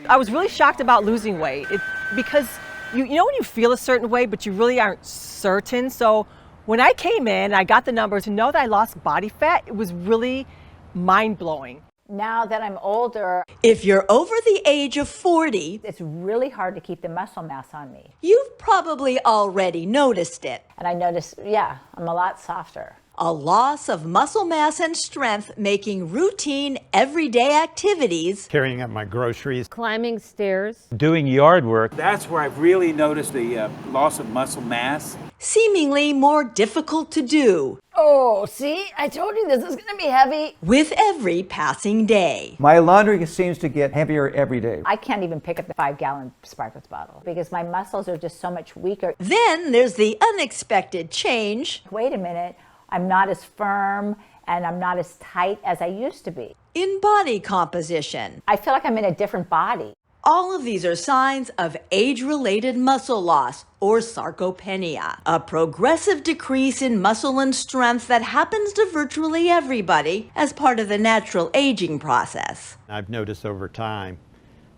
I was really shocked about losing weight because you know when you feel a certain way, but you really aren't certain. So when I came in, I got the numbers, to know that I lost body fat, it was really mind-blowing. Now that I'm older, If you're over the age of 40, it's really hard to keep the muscle mass on me. you've probably already noticed it. And I notice, yeah, I'm a lot softer. A loss of muscle mass and strength making routine, everyday activities Carrying up my groceries, climbing stairs. doing yard work. That's where I've really noticed the loss of muscle mass. seemingly more difficult to do Oh, see, I told you this is going to be heavy. with every passing day. My laundry seems to get heavier every day. I can't even pick up the 5-gallon Sparkletts bottle because my muscles are just so much weaker. Then there's the unexpected change Wait a minute, I'm not as firm and I'm not as tight as I used to be. in body composition. I feel like I'm in a different body. All of these are signs of age-related muscle loss, or sarcopenia, a progressive decrease in muscle and strength that happens to virtually everybody as part of the natural aging process. I've noticed over time,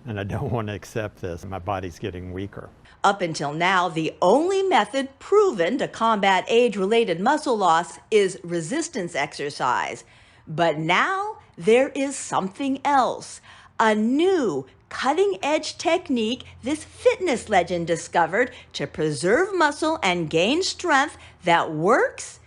and I don't want to accept this, my body's getting weaker. Up until now, the only method proven to combat age-related muscle loss is resistance exercise. But now there is something else, a new cutting-edge technique this fitness legend discovered to preserve muscle and gain strength that works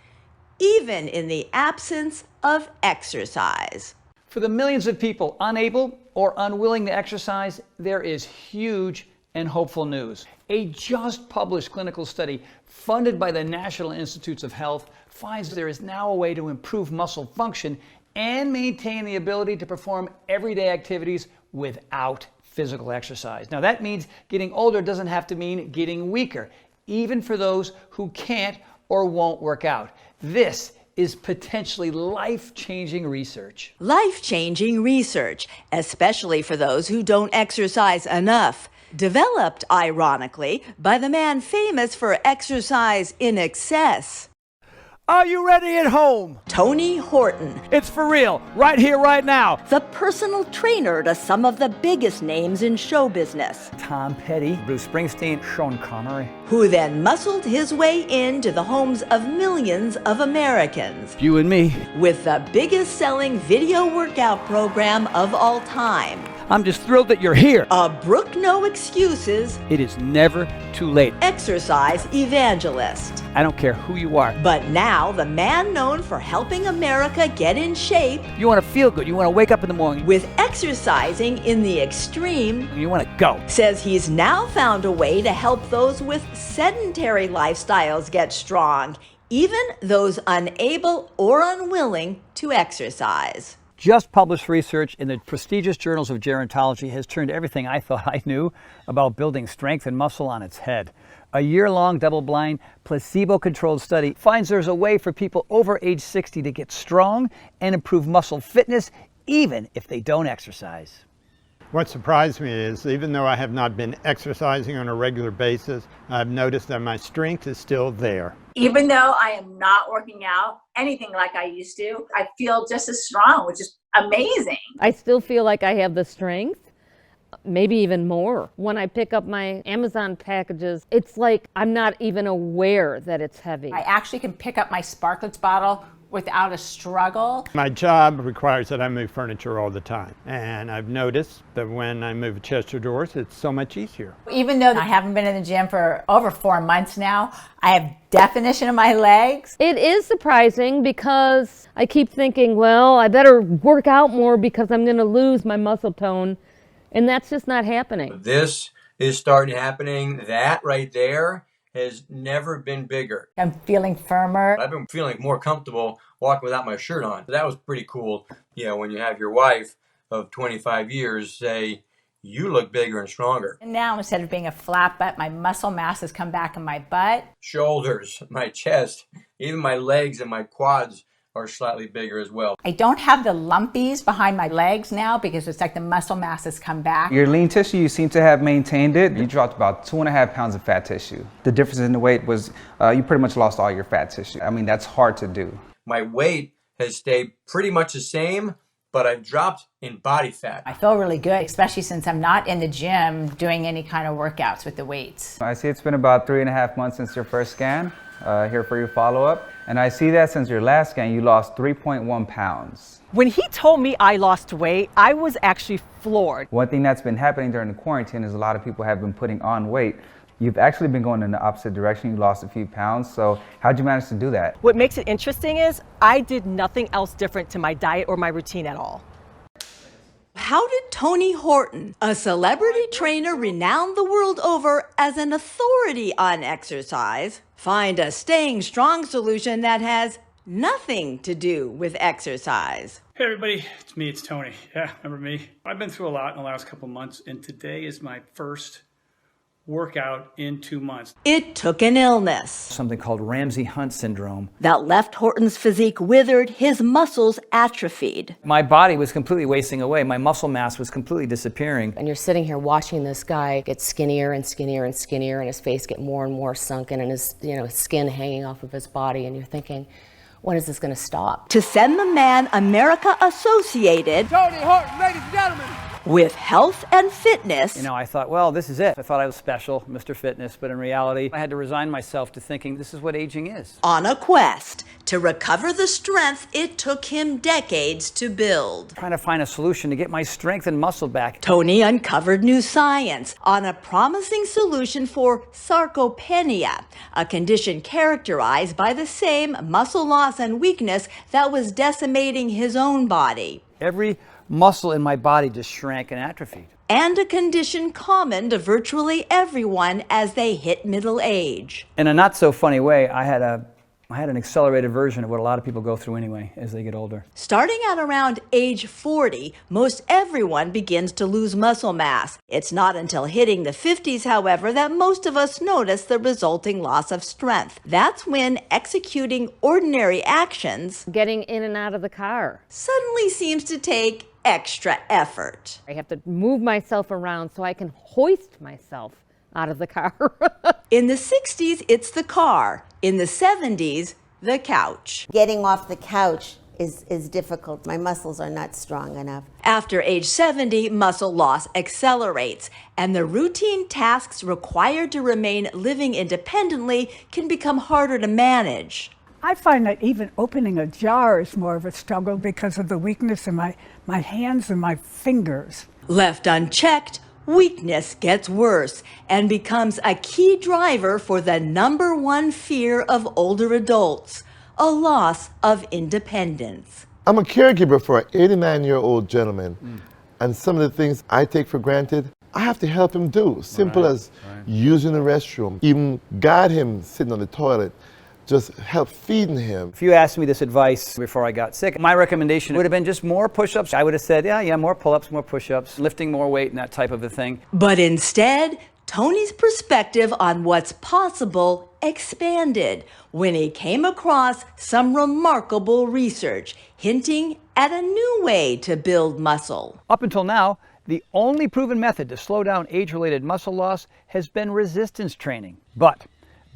even in the absence of exercise. For the millions of people unable or unwilling to exercise, there is huge and hopeful news. A just published clinical study funded by the National Institutes of Health finds there is now a way to improve muscle function and maintain the ability to perform everyday activities without physical exercise. Now that means getting older doesn't have to mean getting weaker, even for those who can't or won't work out. This is potentially life-changing research. Life-changing research, especially for those who don't exercise enough. Developed, ironically, by the man famous for exercise in excess, Are you ready at home? Tony Horton, It's for real, right here, right now. the personal trainer to some of the biggest names in show business, Tom Petty, Bruce Springsteen, Sean Connery. who then muscled his way into the homes of millions of Americans You and me. with the biggest selling video workout program of all time, I'm just thrilled that you're here. a Brook No Excuses It is never too late. exercise evangelist. I don't care who you are. But now the man known for helping America get in shape You want to feel good. You want to wake up in the morning. with exercising in the extreme You want to go. says he's now found a way to help those with sedentary lifestyles get strong, even those unable or unwilling to exercise. Just published research in the prestigious journals of gerontology has turned everything I thought I knew about building strength and muscle on its head. A year-long double-blind, placebo-controlled study finds there's a way for people over age 60 to get strong and improve muscle fitness even if they don't exercise. What surprised me is, even though I have not been exercising on a regular basis, I've noticed that my strength is still there. Even though I am not working out anything like I used to, I feel just as strong, which is amazing. I still feel like I have the strength, maybe even more. When I pick up my Amazon packages, it's like I'm not even aware that it's heavy. I actually can pick up my Sparkletts bottle without a struggle. My job requires that I move furniture all the time, and I've noticed that when I move a chest of drawers, it's so much easier. Even though I haven't been in the gym for over 4 months now, I have definition in my legs. It is surprising because I keep thinking, well, I better work out more because I'm going to lose my muscle tone, and that's just not happening. This is starting happening. That right there has never been bigger. I'm feeling firmer. I've been feeling more comfortable walking without my shirt on. That was pretty cool. You know, when you have your wife of 25 years say, you look bigger and stronger. And now instead of being a flat butt, my muscle mass has come back in my butt. Shoulders, my chest, even my legs and my quads are slightly bigger as well. I don't have the lumpies behind my legs now because it's like the muscle mass has come back. Your lean tissue, you seem to have maintained it. You dropped about 2.5 pounds of fat tissue. The difference in the weight was you pretty much lost all your fat tissue. I mean, that's hard to do. My weight has stayed pretty much the same, but I've dropped in body fat. I feel really good, especially since I'm not in the gym doing any kind of workouts with the weights. I see it's been about 3.5 months since your first scan, here for your follow-up. And I see that since your last scan, you lost 3.1 pounds. When he told me I lost weight, I was actually floored. One thing that's been happening during the quarantine is a lot of people have been putting on weight. You've actually been going in the opposite direction. You lost a few pounds. So how'd you manage to do that? What makes it interesting is I did nothing else different to my diet or my routine at all. How did Tony Horton, a celebrity trainer renowned the world over as an authority on exercise, find a staying strong solution that has nothing to do with exercise? Hey everybody, it's me, it's Tony. Yeah, remember me? I've been through a lot in the last couple months, and today is my first workout in 2 months. It took an illness Something called Ramsay-Hunt syndrome. that left Horton's physique withered, his muscles atrophied. My body was completely wasting away. My muscle mass was completely disappearing. And you're sitting here watching this guy get skinnier and skinnier and skinnier, and his face get more and more sunken, and his skin hanging off of his body, and you're thinking, when is this going to stop? To send the man America associated Tony Horton, ladies and gentlemen! with health and fitness. You know, I thought, well, this is it. I thought I was special, Mr. Fitness, but in reality, I had to resign myself to thinking this is what aging is. On a quest to recover the strength it took him decades to build. Trying to find a solution to get my strength and muscle back. Tony uncovered new science on a promising solution for sarcopenia, a condition characterized by the same muscle loss and weakness that was decimating his own body. Every muscle in my body just shrank and atrophied. And a condition common to virtually everyone as they hit middle age. In a not so funny way, I had an accelerated version of what a lot of people go through anyway as they get older. Starting at around age 40, most everyone begins to lose muscle mass. It's not until hitting the 50s, however, that most of us notice the resulting loss of strength. That's when executing ordinary actions, Getting in and out of the car. suddenly seems to take extra effort. I have to move myself around so I can hoist myself out of the car. In the 60s, it's the car. In the 70s, the couch. Getting off the couch is difficult. My muscles are not strong enough. After age 70, muscle loss accelerates, and the routine tasks required to remain living independently can become harder to manage. I find that even opening a jar is more of a struggle because of the weakness in my hands and my fingers. Left unchecked, weakness gets worse and becomes a key driver for the #1 fear of older adults, a loss of independence. I'm a caregiver for an 89-year-old gentleman, and some of the things I take for granted, I have to help him do. Simple as using the restroom, even guide him sitting on the toilet, just help feeding him. If you asked me this advice before I got sick, my recommendation would have been just more push-ups. I would have said, yeah, more pull-ups, more push-ups, lifting more weight and that type of a thing. But instead, Tony's perspective on what's possible expanded when he came across some remarkable research hinting at a new way to build muscle. Up until now, the only proven method to slow down age-related muscle loss has been resistance training. But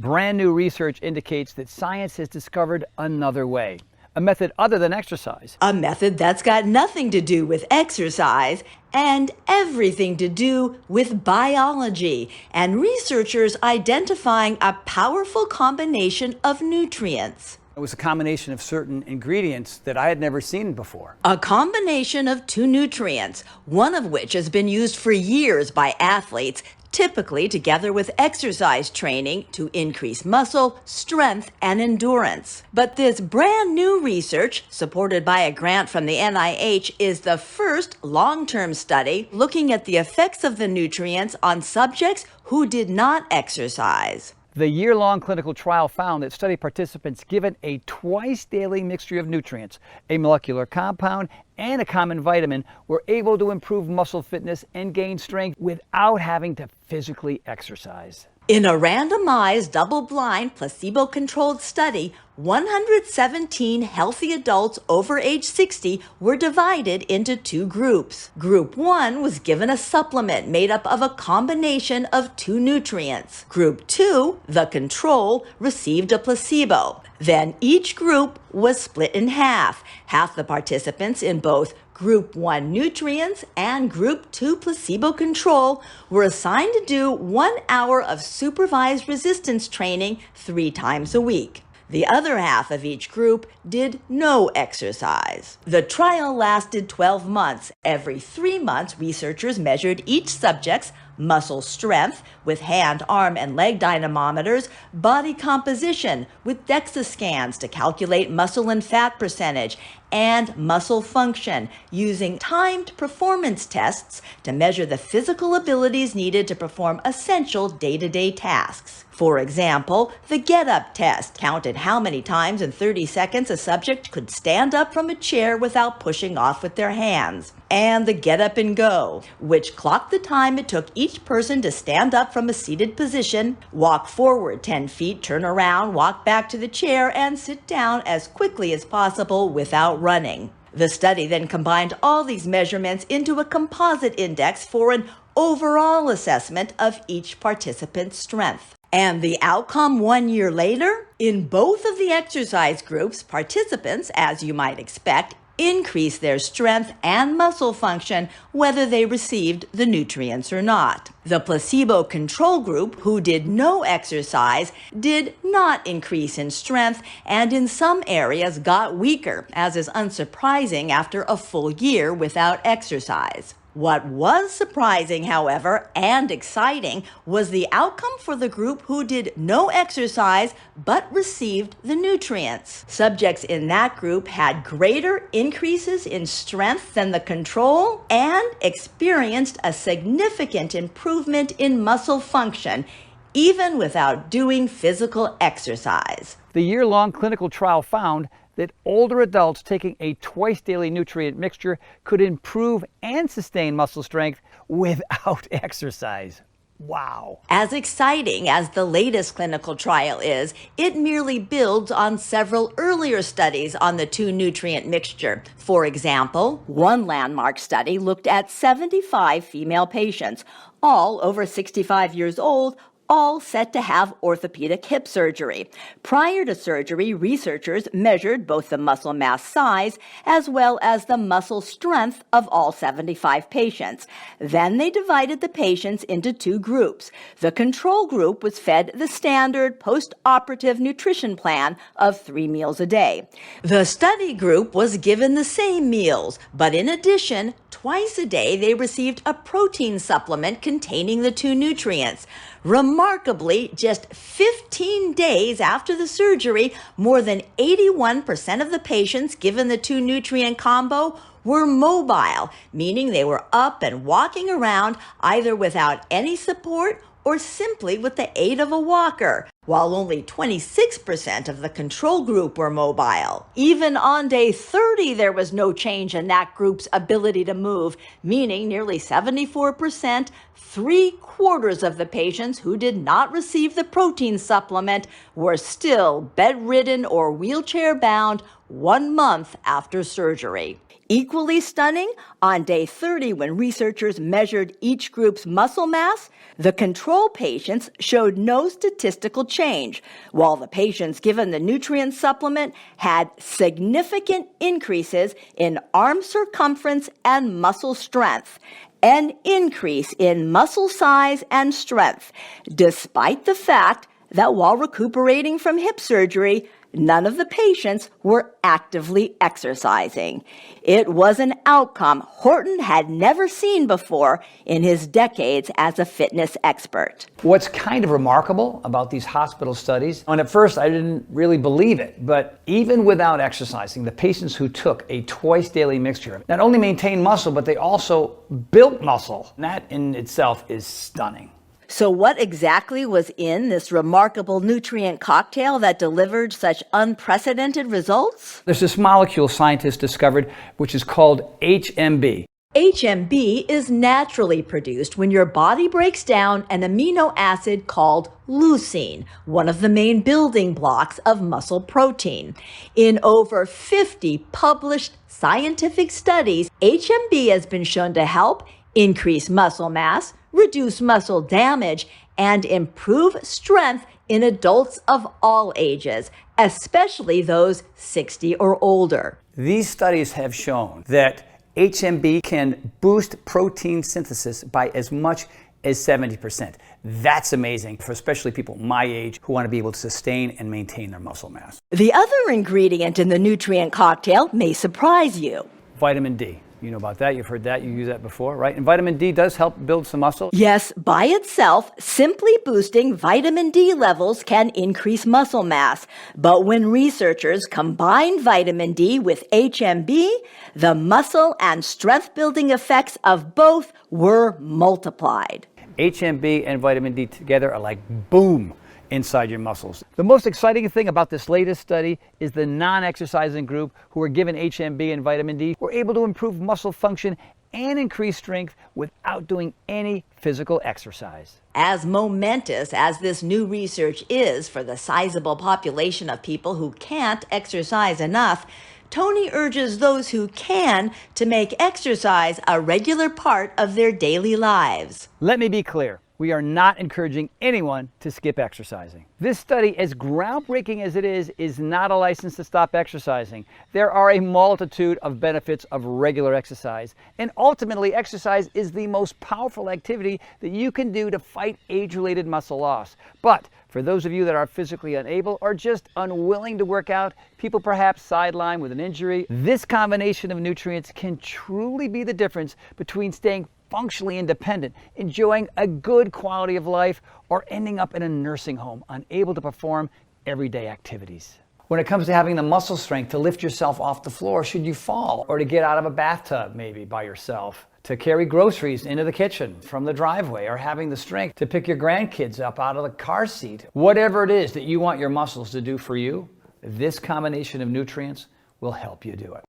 brand new research indicates that science has discovered another way, a method other than exercise. A method that's got nothing to do with exercise and everything to do with biology, and researchers identifying a powerful combination of nutrients. It was a combination of certain ingredients that I had never seen before. A combination of 2 nutrients, one of which has been used for years by athletes, typically together with exercise training to increase muscle, strength, and endurance. But this brand new research, supported by a grant from the NIH, is the first long-term study looking at the effects of the nutrients on subjects who did not exercise. The year-long clinical trial found that study participants given a twice-daily mixture of nutrients, a molecular compound, and a common vitamin were able to improve muscle fitness and gain strength without having to physically exercise. In a randomized, double-blind, placebo-controlled study, 117 healthy adults over age 60 were divided into 2 groups. Group 1 was given a supplement made up of a combination of 2 nutrients. Group 2, the control, received a placebo. Then each group was split in half. Half the participants in both Group 1 nutrients and Group 2 placebo control were assigned to do 1 hour of supervised resistance training 3 times a week. The other half of each group did no exercise. The trial lasted 12 months. Every 3 months, researchers measured each subject's muscle strength with hand, arm, and leg dynamometers, body composition with DEXA scans to calculate muscle and fat percentage, and muscle function using timed performance tests to measure the physical abilities needed to perform essential day-to-day tasks. For example, the get-up test counted how many times in 30 seconds a subject could stand up from a chair without pushing off with their hands. And the get up and go, which clocked the time it took each person to stand up from a seated position, walk forward 10 feet, turn around, walk back to the chair, and sit down as quickly as possible without running. The study then combined all these measurements into a composite index for an overall assessment of each participant's strength. And the outcome 1 year later? In both of the exercise groups, participants, as you might expect, increased their strength and muscle function whether they received the nutrients or not. The placebo control group, who did no exercise, did not increase in strength and in some areas got weaker, as is unsurprising after a full year without exercise. What was surprising, however, and exciting was the outcome for the group who did no exercise but received the nutrients. Subjects in that group had greater increases in strength than the control and experienced a significant improvement in muscle function, even without doing physical exercise. The year-long clinical trial found that older adults taking a twice-daily nutrient mixture could improve and sustain muscle strength without exercise. Wow. As exciting as the latest clinical trial is, it merely builds on several earlier studies on the 2 nutrient mixture. For example, one landmark study looked at 75 female patients, all over 65 years old, all set to have orthopedic hip surgery. Prior to surgery, researchers measured both the muscle mass size as well as the muscle strength of all 75 patients. Then they divided the patients into 2 groups. The control group was fed the standard post-operative nutrition plan of 3 meals a day. The study group was given the same meals, but in addition, twice a day they received a protein supplement containing the 2 nutrients. Remarkably, just 15 days after the surgery, more than 81% of the patients given the 2 nutrient combo were mobile, meaning they were up and walking around either without any support or simply with the aid of a walker, while only 26% of the control group were mobile. Even on day 30, there was no change in that group's ability to move, meaning nearly 74%, 3/4 of the patients who did not receive the protein supplement were still bedridden or wheelchair-bound 1 month after surgery. Equally stunning, on day 30, when researchers measured each group's muscle mass, the control patients showed no statistical change, while the patients given the nutrient supplement had significant increases in arm circumference and muscle strength, an increase in muscle size and strength, despite the fact that while recuperating from hip surgery, none of the patients were actively exercising. It was an outcome Horton had never seen before in his decades as a fitness expert. What's kind of remarkable about these hospital studies, and at first I didn't really believe it, but even without exercising, the patients who took a twice daily mixture not only maintained muscle, but they also built muscle. And that in itself is stunning. So what exactly was in this remarkable nutrient cocktail that delivered such unprecedented results? There's this molecule scientists discovered, which is called HMB. HMB is naturally produced when your body breaks down an amino acid called leucine, one of the main building blocks of muscle protein. In over 50 published scientific studies, HMB has been shown to help increase muscle mass, reduce muscle damage, and improve strength in adults of all ages, especially those 60 or older. These studies have shown that HMB can boost protein synthesis by as much as 70%. That's amazing for especially people my age who want to be able to sustain and maintain their muscle mass. The other ingredient in the nutrient cocktail may surprise you. Vitamin D. You know about that, you've heard that, you use that before, right? And vitamin D does help build some muscle. Yes, by itself, simply boosting vitamin D levels can increase muscle mass. But when researchers combined vitamin D with HMB, the muscle and strength building effects of both were multiplied. HMB and vitamin D together are like boom inside your muscles. The most exciting thing about this latest study is the non-exercising group who were given HMB and vitamin D were able to improve muscle function and increase strength without doing any physical exercise. As momentous as this new research is for the sizable population of people who can't exercise enough, Tony urges those who can to make exercise a regular part of their daily lives. Let me be clear. We are not encouraging anyone to skip exercising. This study, as groundbreaking as it is not a license to stop exercising. There are a multitude of benefits of regular exercise, and ultimately exercise is the most powerful activity that you can do to fight age-related muscle loss. But for those of you that are physically unable or just unwilling to work out, people perhaps sidelined with an injury, this combination of nutrients can truly be the difference between staying functionally independent, enjoying a good quality of life, or ending up in a nursing home, unable to perform everyday activities. When it comes to having the muscle strength to lift yourself off the floor should you fall, or to get out of a bathtub maybe by yourself, to carry groceries into the kitchen from the driveway, or having the strength to pick your grandkids up out of the car seat, whatever it is that you want your muscles to do for you, this combination of nutrients will help you do it.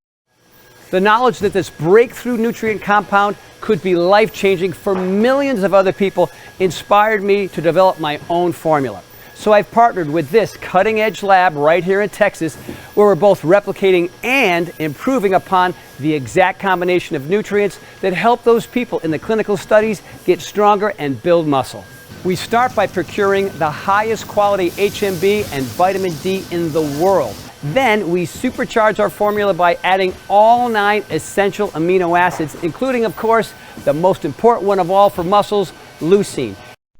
The knowledge that this breakthrough nutrient compound could be life-changing for millions of other people inspired me to develop my own formula. So I've partnered with this cutting-edge lab right here in Texas, where we're both replicating and improving upon the exact combination of nutrients that help those people in the clinical studies get stronger and build muscle. We start by procuring the highest quality HMB and vitamin D in the world. Then we supercharge our formula by adding all 9 essential amino acids, including, of course, the most important one of all for muscles, leucine.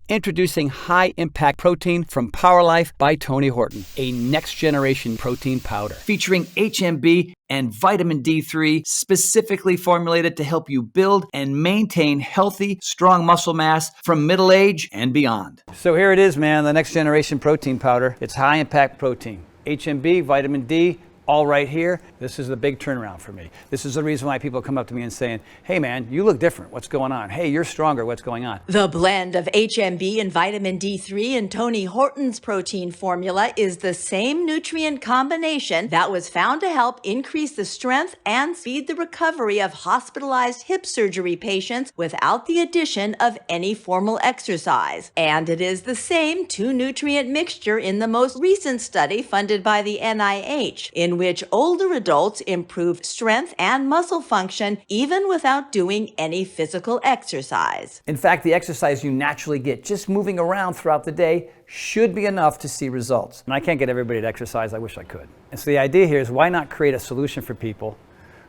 Introducing high-impact protein from Power Life by Tony Horton, a next-generation protein powder featuring HMB and vitamin D3, specifically formulated to help you build and maintain healthy, strong muscle mass from middle age and beyond. So here it is, man, the next-generation protein powder. It's high-impact protein. HMB, vitamin D, all right here. This is the big turnaround for me. This is the reason why people come up to me and saying, hey man, you look different. What's going on? Hey, you're stronger. What's going on? The blend of HMB and vitamin D3 in Tony Horton's protein formula is the same nutrient combination that was found to help increase the strength and speed the recovery of hospitalized hip surgery patients without the addition of any formal exercise. And it is the same 2-nutrient mixture in the most recent study funded by the NIH, in which older adults improved strength and muscle function even without doing any physical exercise. In fact, the exercise you naturally get just moving around throughout the day should be enough to see results. And I can't get everybody to exercise. I wish I could. And so the idea here is, why not create a solution for people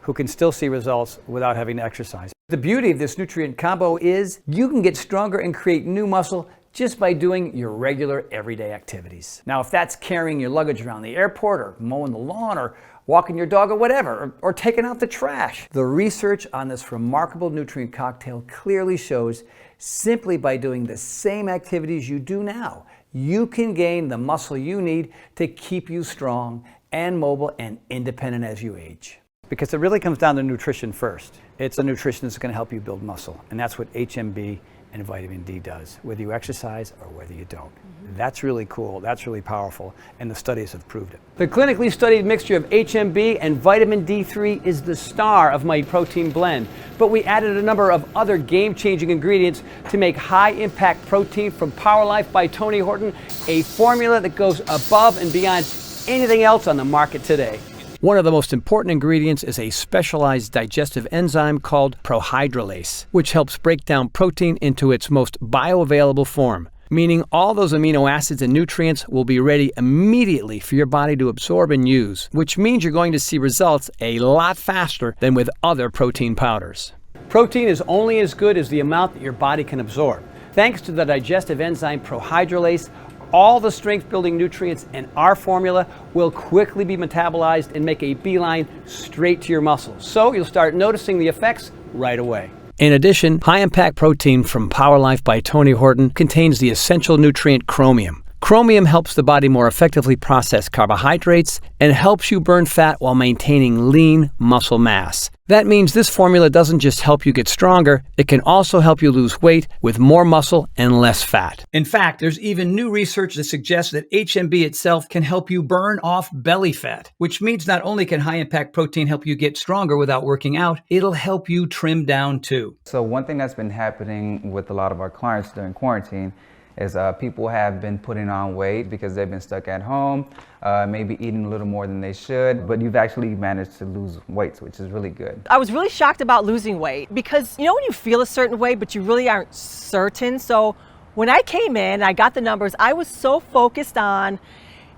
who can still see results without having to exercise? The beauty of this nutrient combo is you can get stronger and create new muscle just by doing your regular everyday activities. Now, if that's carrying your luggage around the airport, or mowing the lawn, or walking your dog, or whatever, or taking out the trash, the research on this remarkable nutrient cocktail clearly shows simply by doing the same activities you do now, you can gain the muscle you need to keep you strong and mobile and independent as you age. Because it really comes down to nutrition first. It's the nutrition that's going to help you build muscle, and that's what HMB and vitamin D does, whether you exercise or whether you don't. That's really cool, that's really powerful, and the studies have proved it. The clinically studied mixture of HMB and vitamin D3 is the star of my protein blend, but we added a number of other game-changing ingredients to make high-impact protein from Power Life by Tony Horton, a formula that goes above and beyond anything else on the market today. One of the most important ingredients is a specialized digestive enzyme called prohydrolase, which helps break down protein into its most bioavailable form. meaning all those amino acids and nutrients will be ready immediately for your body to absorb and use, which means you're going to see results a lot faster than with other protein powders. Protein is only as good as the amount that your body can absorb. Thanks to the digestive enzyme prohydrolase, all the strength-building nutrients in our formula will quickly be metabolized and make a beeline straight to your muscles. So you'll start noticing the effects right away. In addition, high-impact protein from Power Life by Tony Horton contains the essential nutrient chromium. Chromium helps the body more effectively process carbohydrates and helps you burn fat while maintaining lean muscle mass. That means this formula doesn't just help you get stronger, it can also help you lose weight with more muscle and less fat. In fact, there's even new research that suggests that HMB itself can help you burn off belly fat, which means not only can high-impact protein help you get stronger without working out, it'll help you trim down too. So one thing that's been happening with a lot of our clients during quarantine is people have been putting on weight because they've been stuck at home, maybe eating a little more than they should, but you've actually managed to lose weight, which is really good. I was really shocked about losing weight because you know when you feel a certain way but you really aren't certain. So when I came in, I got the numbers, I was so focused on,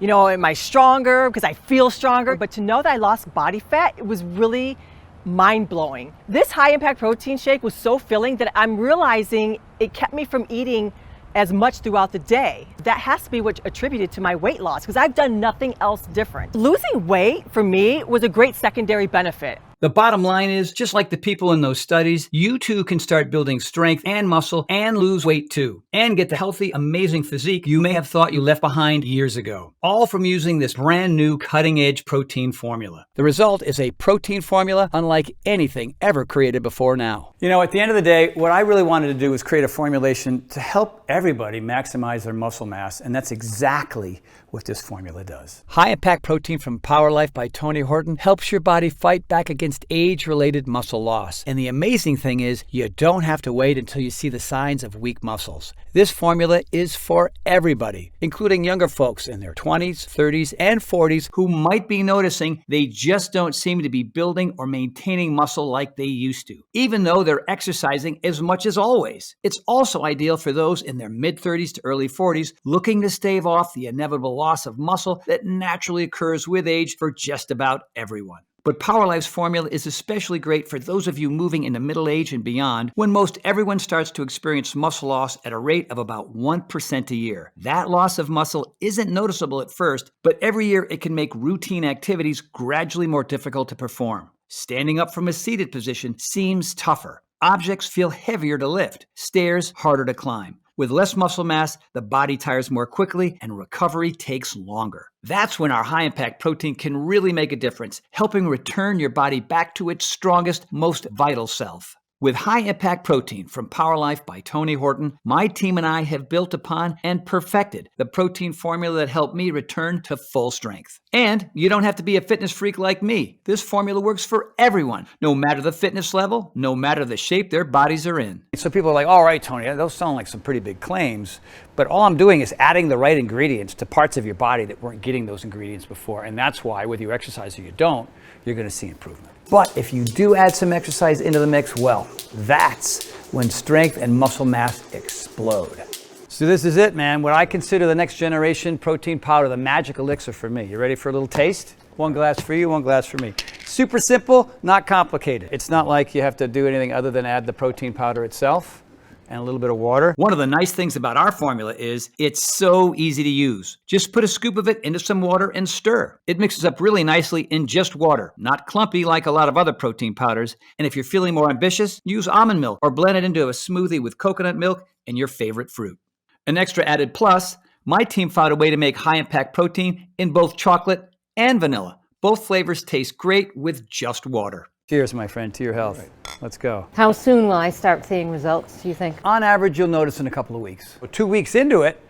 you know, am I stronger because I feel stronger, but to know that I lost body fat, it was really mind-blowing. This high-impact protein shake was so filling that I'm realizing it kept me from eating as much throughout the day. That has to be what attributed to my weight loss because I've done nothing else different. Losing weight for me was a great secondary benefit. The bottom line is, just like the people in those studies, you too can start building strength and muscle and lose weight too, and get the healthy, amazing physique you may have thought you left behind years ago, all from using this brand new cutting-edge protein formula. The result is a protein formula unlike anything ever created before now. You know, at the end of the day, what I really wanted to do was create a formulation to help everybody maximize their muscle mass, and that's exactly what this formula does. High-impact protein from Power Life by Tony Horton helps your body fight back against age-related muscle loss. And the amazing thing is, you don't have to wait until you see the signs of weak muscles. This formula is for everybody, including younger folks in their 20s, 30s, and 40s who might be noticing they just don't seem to be building or maintaining muscle like they used to, even though they're exercising as much as always. It's also ideal for those in their mid-30s to early 40s looking to stave off the inevitable loss of muscle that naturally occurs with age for just about everyone. But Power Life's formula is especially great for those of you moving into middle age and beyond, when most everyone starts to experience muscle loss at a rate of about 1% a year. That loss of muscle isn't noticeable at first, but every year it can make routine activities gradually more difficult to perform. Standing up from a seated position seems tougher. Objects feel heavier to lift. Stairs harder to climb. With less muscle mass, the body tires more quickly and recovery takes longer. That's when our high-impact protein can really make a difference, helping return your body back to its strongest, most vital self. With high-impact protein from Power Life by Tony Horton, my team and I have built upon and perfected the protein formula that helped me return to full strength. And you don't have to be a fitness freak like me. This formula works for everyone, no matter the fitness level, no matter the shape their bodies are in. So people are like, all right, Tony, those sound like some pretty big claims, but all I'm doing is adding the right ingredients to parts of your body that weren't getting those ingredients before. And that's why, whether you exercise or you don't, you're going to see improvement. But if you do add some exercise into the mix, well, that's when strength and muscle mass explode. So this is it, man. What I consider the next generation protein powder, the magic elixir for me. You ready for a little taste? One glass for you, one glass for me. Super simple, not complicated. It's not like you have to do anything other than add the protein powder itself and a little bit of water. One of the nice things about our formula is it's so easy to use. Just put a scoop of it into some water and stir. It mixes up really nicely in just water, not clumpy like a lot of other protein powders. And if you're feeling more ambitious, use almond milk or blend it into a smoothie with coconut milk and your favorite fruit. An extra added plus, my team found a way to make high-impact protein in both chocolate and vanilla. Both flavors taste great with just water. Cheers, my friend, to your health. Right. Let's go. How soon will I start seeing results, do you think? On average, you'll notice in a couple of weeks. 2 weeks into it,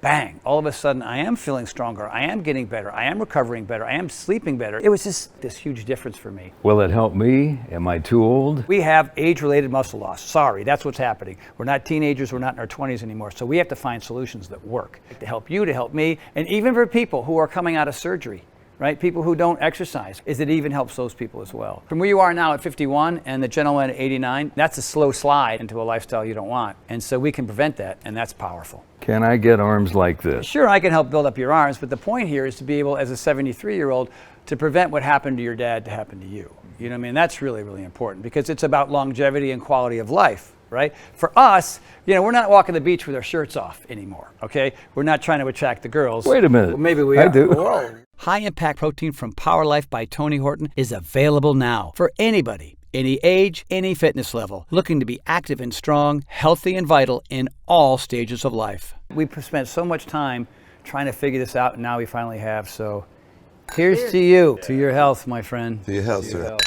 bang, all of a sudden I am feeling stronger, I am getting better, I am recovering better, I am sleeping better. It was just this huge difference for me. Will it help me? Am I too old? We have age-related muscle loss. Sorry, that's what's happening. We're not teenagers, we're not in our 20s anymore, so we have to find solutions that work to help you, to help me, and even for people who are coming out of surgery. right? People who don't exercise, is it even helps those people as well. From where you are now at 51 and the gentleman at 89, that's a slow slide into a lifestyle you don't want. And so we can prevent that, and that's powerful. Can I get arms like this? Sure, I can help build up your arms, but the point here is to be able, as a 73-year-old, to prevent what happened to your dad to happen to you. You know what I mean? That's really, really important because it's about longevity and quality of life, right? For us, we're not walking the beach with our shirts off anymore, okay? We're not trying to attract the girls. Wait a minute. Well, maybe we I are. do. Whoa. High Impact Protein from Power Life by Tony Horton is available now for anybody, any age, any fitness level, looking to be active and strong, healthy and vital in all stages of life. We've spent so much time trying to figure this out, and now we finally have, so here's to you, to your health, my friend. To your health, sir.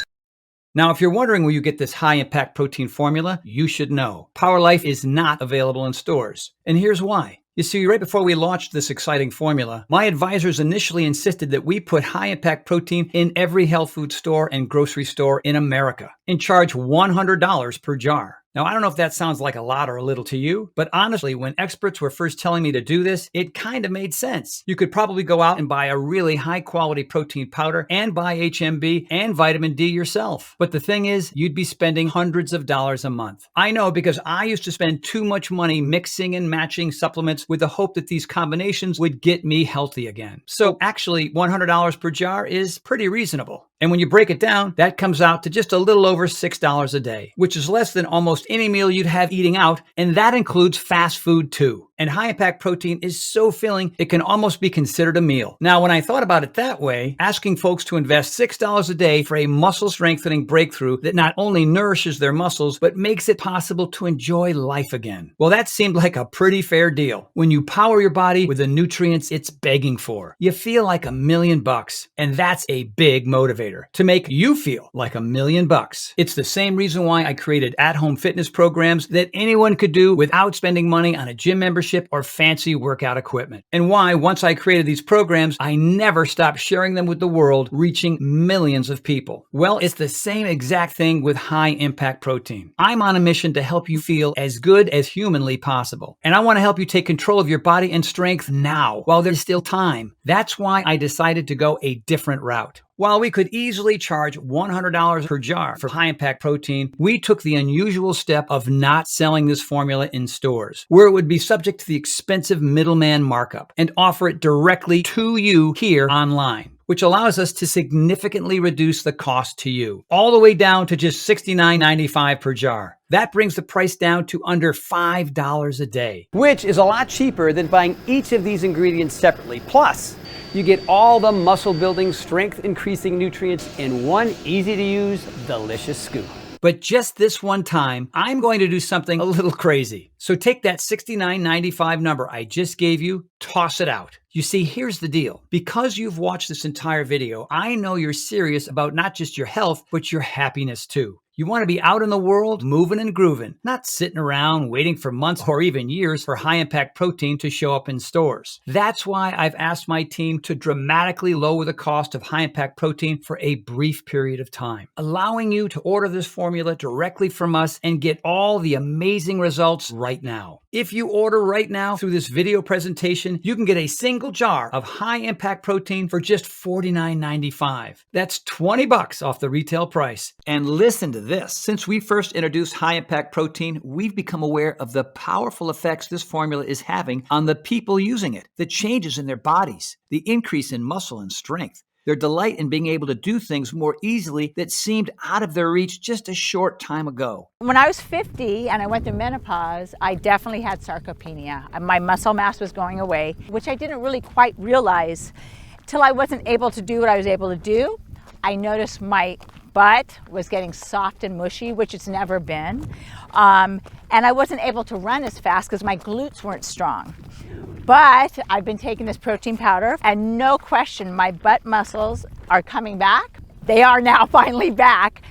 Now, if you're wondering where you get this high-impact protein formula, you should know. Power Life is not available in stores. And here's why. You see, right before we launched this exciting formula, my advisors initially insisted that we put high-impact protein in every health food store and grocery store in America and charge $100 per jar. Now, I don't know if that sounds like a lot or a little to you, but honestly, when experts were first telling me to do this, it kind of made sense. You could probably go out and buy a really high-quality protein powder and buy HMB and vitamin D yourself. But the thing is, you'd be spending hundreds of dollars a month. I know because I used to spend too much money mixing and matching supplements with the hope that these combinations would get me healthy again. So actually, $100 per jar is pretty reasonable. And when you break it down, that comes out to just a little over $6 a day, which is less than almost any meal you'd have eating out, and that includes fast food too. And high-impact protein is so filling, it can almost be considered a meal. Now, when I thought about it that way, asking folks to invest $6 a day for a muscle-strengthening breakthrough that not only nourishes their muscles, but makes it possible to enjoy life again. Well, that seemed like a pretty fair deal. When you power your body with the nutrients it's begging for, you feel like $1,000,000, and that's a big motivator to make you feel like $1,000,000. It's the same reason why I created at-home fitness programs that anyone could do without spending money on a gym membership or fancy workout equipment. And why, once I created these programs, I never stopped sharing them with the world, reaching millions of people. Well, it's the same exact thing with high-impact protein. I'm on a mission to help you feel as good as humanly possible. And I want to help you take control of your body and strength now, while there's still time. That's why I decided to go a different route. While we could easily charge $100 per jar for high-impact protein, we took the unusual step of not selling this formula in stores, where it would be subject to the expensive middleman markup, and offer it directly to you here online, which allows us to significantly reduce the cost to you, all the way down to just $69.95 per jar. That brings the price down to under $5 a day. Which is a lot cheaper than buying each of these ingredients separately. Plus, you get all the muscle building, strength increasing nutrients in one easy to use, delicious scoop. But just this one time, I'm going to do something a little crazy. So take that $69.95 number I just gave you, toss it out. You see, here's the deal. Because you've watched this entire video, I know you're serious about not just your health, but your happiness too. You want to be out in the world, moving and grooving, not sitting around waiting for months or even years for high-impact protein to show up in stores. That's why I've asked my team to dramatically lower the cost of high-impact protein for a brief period of time, allowing you to order this formula directly from us and get all the amazing results right now. If you order right now through this video presentation, you can get a single jar of high-impact protein for just $49.95. That's $20 off the retail price. And listen to this. Since we first introduced high-impact protein, we've become aware of the powerful effects this formula is having on the people using it, the changes in their bodies, the increase in muscle and strength, their delight in being able to do things more easily that seemed out of their reach just a short time ago. When I was 50 and I went through menopause, I definitely had sarcopenia. My muscle mass was going away, which I didn't really quite realize till I wasn't able to do what I was able to do. I noticed my butt was getting soft and mushy, which it's never been. And I wasn't able to run as fast because my glutes weren't strong. But I've been taking this protein powder, and no question, my butt muscles are coming back. They are now finally back,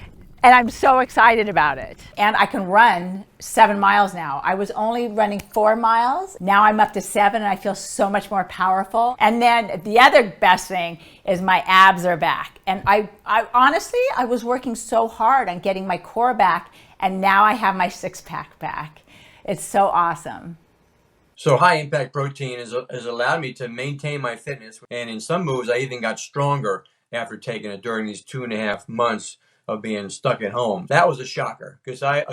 and I'm so excited about it. And I can run 7 miles now. I was only running 4 miles. Now I'm up to 7, and I feel so much more powerful. And then the other best thing is my abs are back. And I honestly, I was working so hard on getting my core back, and now I have my six-pack back. It's so awesome. So high impact protein has allowed me to maintain my fitness, and in some moves I even got stronger after taking it during these 2.5 months of being stuck at home. That was a shocker, because I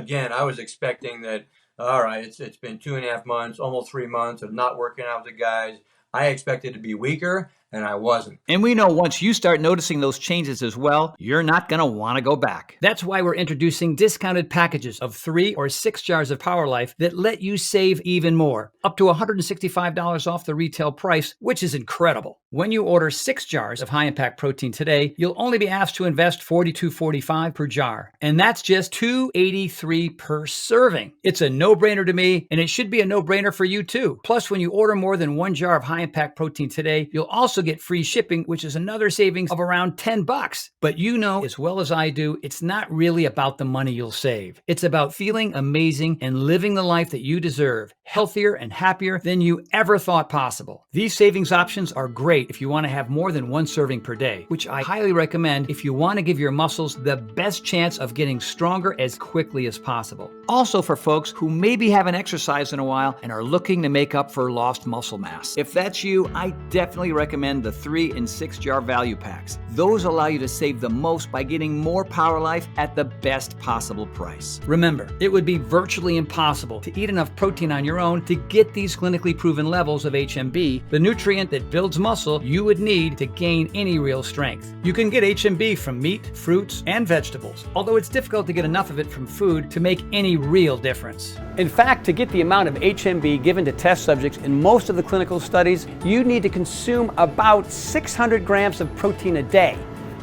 was expecting that, all right, it's been 2.5 months, almost 3 months of not working out with the guys. I expected to be weaker, and I wasn't. And we know once you start noticing those changes as well, you're not going to want to go back. That's why we're introducing discounted packages of 3 or 6 jars of Power Life that let you save even more, up to $165 off the retail price, which is incredible. When you order 6 jars of high impact protein today, you'll only be asked to invest $42.45 per jar, and that's just $2.83 per serving. It's a no-brainer to me, and it should be a no-brainer for you too. Plus, when you order more than 1 jar of high impact protein today, you'll also get free shipping, which is another savings of around $10. But you know as well as I do, it's not really about the money you'll save. It's about feeling amazing and living the life that you deserve, healthier and happier than you ever thought possible. These savings options are great if you want to have more than 1 serving per day, which I highly recommend if you want to give your muscles the best chance of getting stronger as quickly as possible. Also for folks who maybe haven't exercised in a while and are looking to make up for lost muscle mass. If that's you, I definitely recommend the 3 and 6 jar value packs. Those allow you to save the most by getting more Power Life at the best possible price. Remember, it would be virtually impossible to eat enough protein on your own to get these clinically proven levels of HMB, the nutrient that builds muscle you would need to gain any real strength. You can get HMB from meat, fruits, and vegetables, although it's difficult to get enough of it from food to make any real difference. In fact, to get the amount of HMB given to test subjects in most of the clinical studies, you need to consume about 600 grams of protein a day.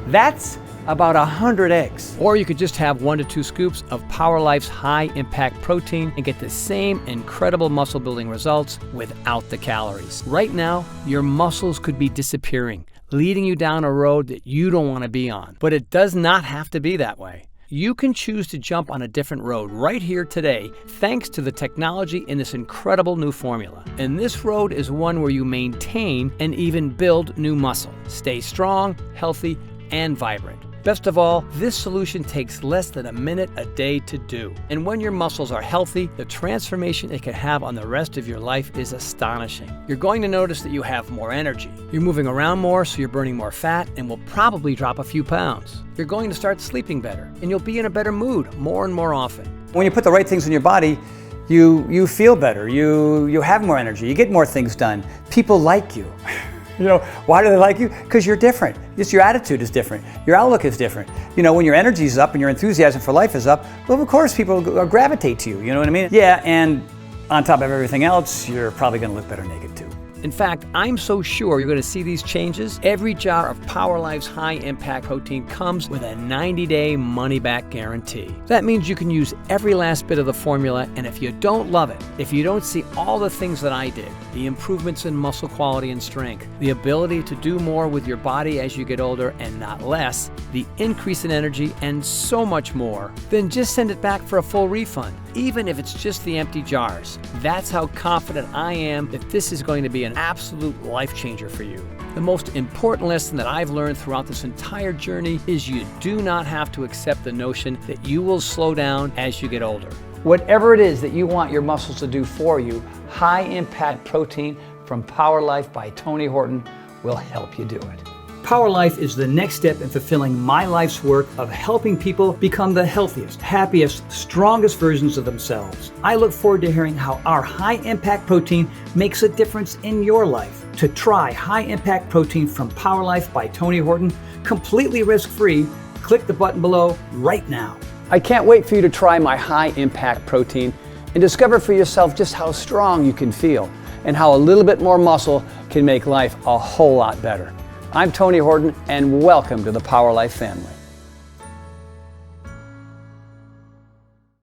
That's about 100 eggs. Or you could just have 1 to 2 scoops of Power Life's high impact protein and get the same incredible muscle building results without the calories. Right now, your muscles could be disappearing, leading you down a road that you don't want to be on. But it does not have to be that way. You can choose to jump on a different road right here today thanks to the technology in this incredible new formula. And this road is one where you maintain and even build new muscle. Stay strong, healthy, and vibrant. Best of all, this solution takes less than a minute a day to do. And when your muscles are healthy, the transformation it can have on the rest of your life is astonishing. You're going to notice that you have more energy. You're moving around more, so you're burning more fat and will probably drop a few pounds. You're going to start sleeping better, and you'll be in a better mood more and more often. When you put the right things in your body, you feel better, you have more energy, you get more things done. People like you. You know, why do they like you? Because you're different. Just your attitude is different. Your outlook is different. You know, when your energy is up and your enthusiasm for life is up, well, of course people gravitate to you, you know what I mean? Yeah, and on top of everything else, you're probably gonna look better naked too. In fact, I'm so sure you're going to see these changes. Every jar of Power Life's high impact protein comes with a 90-day money-back guarantee. That means you can use every last bit of the formula, and if you don't love it, if you don't see all the things that I did, the improvements in muscle quality and strength, the ability to do more with your body as you get older and not less, the increase in energy, and so much more, then just send it back for a full refund, even if it's just the empty jars. That's how confident I am that this is going to be an absolute life changer for you. The most important lesson that I've learned throughout this entire journey is you do not have to accept the notion that you will slow down as you get older. Whatever it is that you want your muscles to do for you, high impact protein from Power Life by Tony Horton will help you do it. Power Life is the next step in fulfilling my life's work of helping people become the healthiest, happiest, strongest versions of themselves. I look forward to hearing how our high-impact protein makes a difference in your life. To try high-impact protein from Power Life by Tony Horton, completely risk-free, click the button below right now. I can't wait for you to try my high-impact protein and discover for yourself just how strong you can feel and how a little bit more muscle can make life a whole lot better. I'm Tony Horton, and welcome to the Power Life family.